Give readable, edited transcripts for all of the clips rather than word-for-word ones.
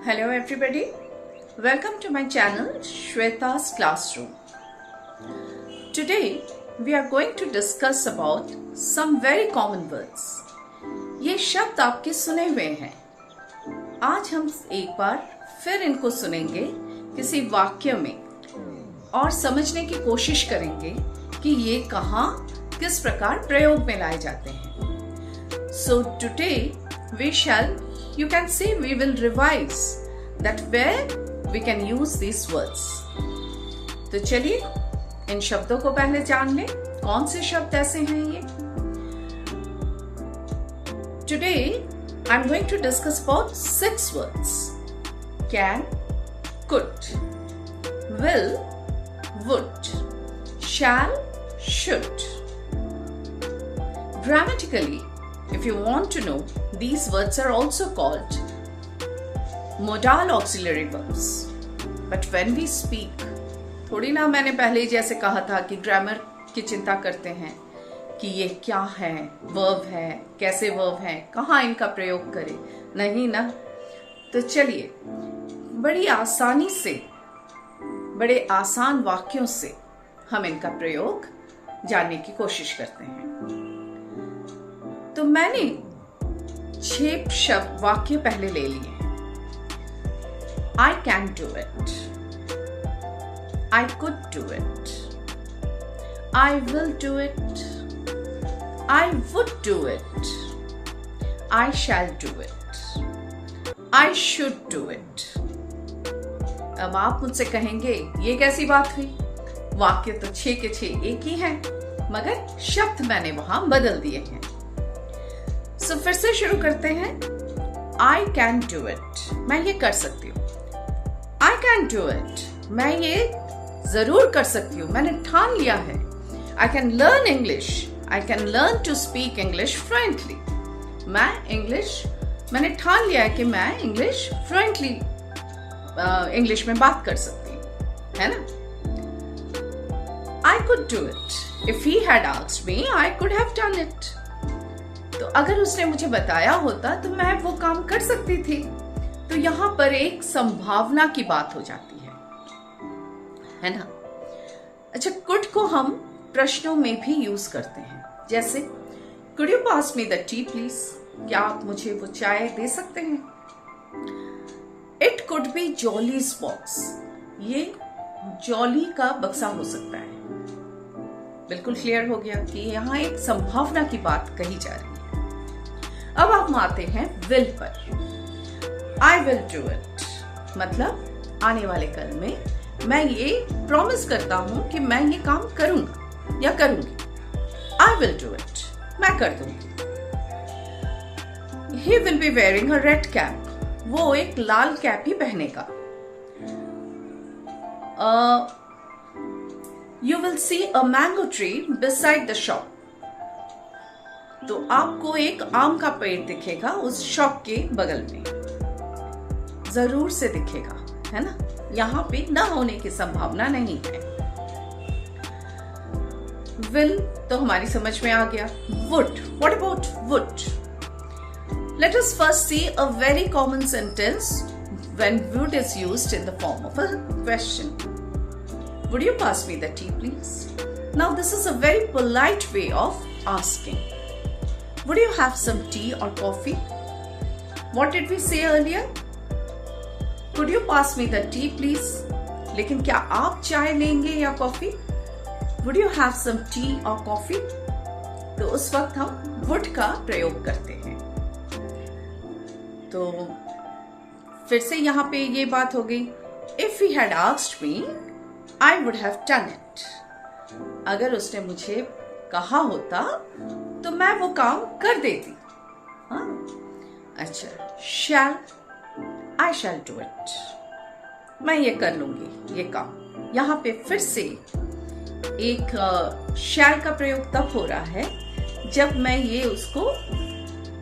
Hello everybody, welcome to my channel Shweta's Classroom. Today we are going to discuss about some very common words. ये शब्द आपके सुने हुए हैं. आज हम एक बार फिर इनको सुनेंगे किसी वाक्य में और समझने की कोशिश करेंगे कि ये कहाँ किस प्रकार प्रयोग में लाए जाते हैं. So today we shall, you can say, we will revise that where we can use these words. तो चलिए इन शब्दों को पहले जान लें. कौन से शब्द ऐसे हैं ये? Today I'm going to discuss about 6 words. Can, could, will, would, shall, should. Grammatically, if you want to know, these words are also called modal auxiliary verbs. But when we speak, थोड़ी ना मैंने पहले जैसे कहा था कि grammar की चिंता करते हैं कि ये क्या है, वर्ब है, कैसे वर्ब है, कहाँ इनका प्रयोग करें. नहीं ना. तो चलिए बड़ी आसानी से, बड़े आसान वाक्यों से हम इनका प्रयोग जानने की कोशिश करते हैं. तो मैंने 6 शब्द वाक्य पहले ले लिए. I can do it. I could do it. I will do it. I would do it. I shall do it. I should do it. अब आप मुझसे कहेंगे ये कैसी बात हुई? वाक्य तो 6 के 6 एक ही हैं, मगर शब्द मैंने वहां बदल दिए हैं. सो फिर से शुरू करते हैं. I can do it. मैं ये कर सकती हूँ. I can do it. मैं ये जरूर कर सकती हूँ. मैंने ठान लिया है. I can learn English. I can learn to speak English fluently. मैंने ठान लिया है कि मैं इंग्लिश फ्लुएंटली इंग्लिश में बात कर सकती हूँ, है ना. I could do it. If he had asked me, I could have done it. तो अगर उसने मुझे बताया होता तो मैं वो काम कर सकती थी. तो यहां पर एक संभावना की बात हो जाती है ना. अच्छा, कुड को हम प्रश्नों में भी यूज करते हैं. जैसे could you pass me the tea please? क्या आप मुझे वो चाय दे सकते हैं? It could be Jolly's box. ये जॉली का बक्सा हो सकता है. बिल्कुल क्लियर हो गया कि यहां एक संभावना की बात कही जा रही है. अब हम आते हैं विल पर. I will do it. मतलब आने वाले कल में मैं ये प्रॉमिस करता हूं कि मैं ये काम करूंगा या करूंगी. I will do it. मैं कर दूंगी. He will be wearing a red cap. वो एक लाल कैप ही पहनेगा. You will see a mango tree beside the shop. तो आपको एक आम का पेड़ दिखेगा उस शॉप के बगल में. जरूर से दिखेगा, है ना. यहां पे न होने की संभावना नहीं है. विल तो हमारी समझ में आ गया. Would. What about would? Let us first see a very common sentence when would is used in the form of a question. Would you pass me the tea please? Now this is a very polite way of asking. Would you have some tea or coffee? What did we say earlier? Could you pass me the tea, please? लेकिन क्या आप चाय लेंगे या coffee? Would you have some tea or coffee? तो उस वक्त हम would का प्रयोग करते हैं. तो फिर से यहाँ पे ये बात हो गई. If he had asked me, I would have done it. अगर उसने मुझे कहा होता तो मैं वो काम कर देती. हाँ. अच्छा, shall, I shall do it. मैं ये कर लूंगी ये काम. यहाँ पे फिर से एक shall का प्रयोग तब हो रहा है जब मैं ये उसको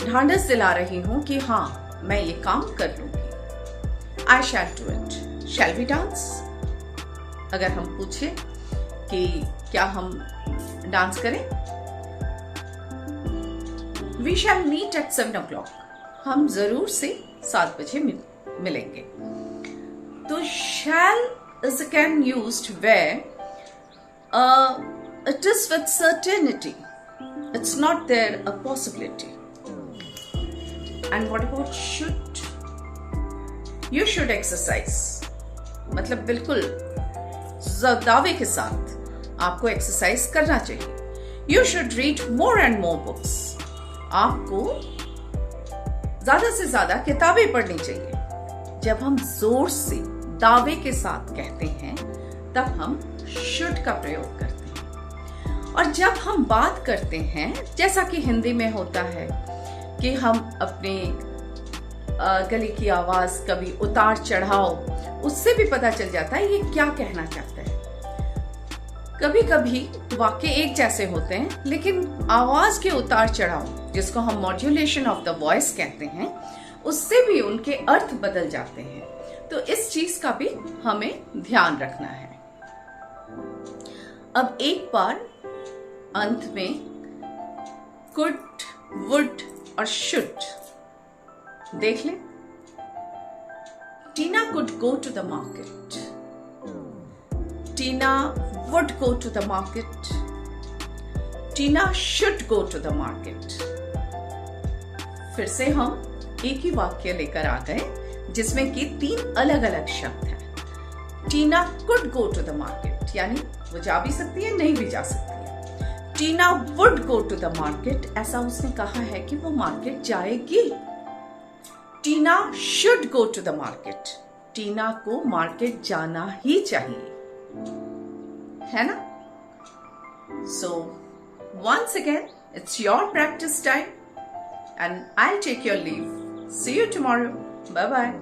ढांढस दिला रही हूं कि हाँ मैं ये काम कर लूंगी. I shall do it. Shall we dance? अगर हम पूछे कि क्या हम डांस करें? We shall meet at 7 o'clock. हम जरूर से 7 बजे मिलेंगे। तो shall is again used where it is with certainty. It's not there a possibility. And what about should? You should exercise. मतलब बिल्कुल दावे के साथ आपको एक्सरसाइज करना चाहिए। You should read more and more books. आपको ज्यादा से ज्यादा किताबें पढ़नी चाहिए। जब हम जोर से दावे के साथ कहते हैं तब हम should का प्रयोग करते हैं। और जब हम बात करते हैं, जैसा कि हिंदी में होता है कि हम अपने गले की आवाज कभी उतार चढ़ाव, उससे भी पता चल जाता है ये क्या कहना चाहता है। कभी कभी वाक्य एक जैसे होते हैं लेकिन आवाज के उतार चढ़ाव, जिसको हम मॉड्यूलेशन ऑफ द वॉइस कहते हैं, उससे भी उनके अर्थ बदल जाते हैं। तो इस चीज का भी हमें ध्यान रखना है। अब एक बार अंत में कुड, वुड और शुड देख लें। Tina could go to the market, Tina would go to the market, Tina should go to the market। फिर से हम एक ही वाक्य लेकर आ गए जिसमें कि 3 अलग अलग शब्द हैं। टीना could go to the market, यानी वो जा भी सकती है, नहीं भी जा सकती है। टीना would go to the market, ऐसा उसने कहा है कि वो मार्केट जाएगी। टीना should go to the market, टीना को मार्केट जाना ही चाहिए, है ना? So once again, it's your practice time and I'll take your leave. See you tomorrow. Bye bye.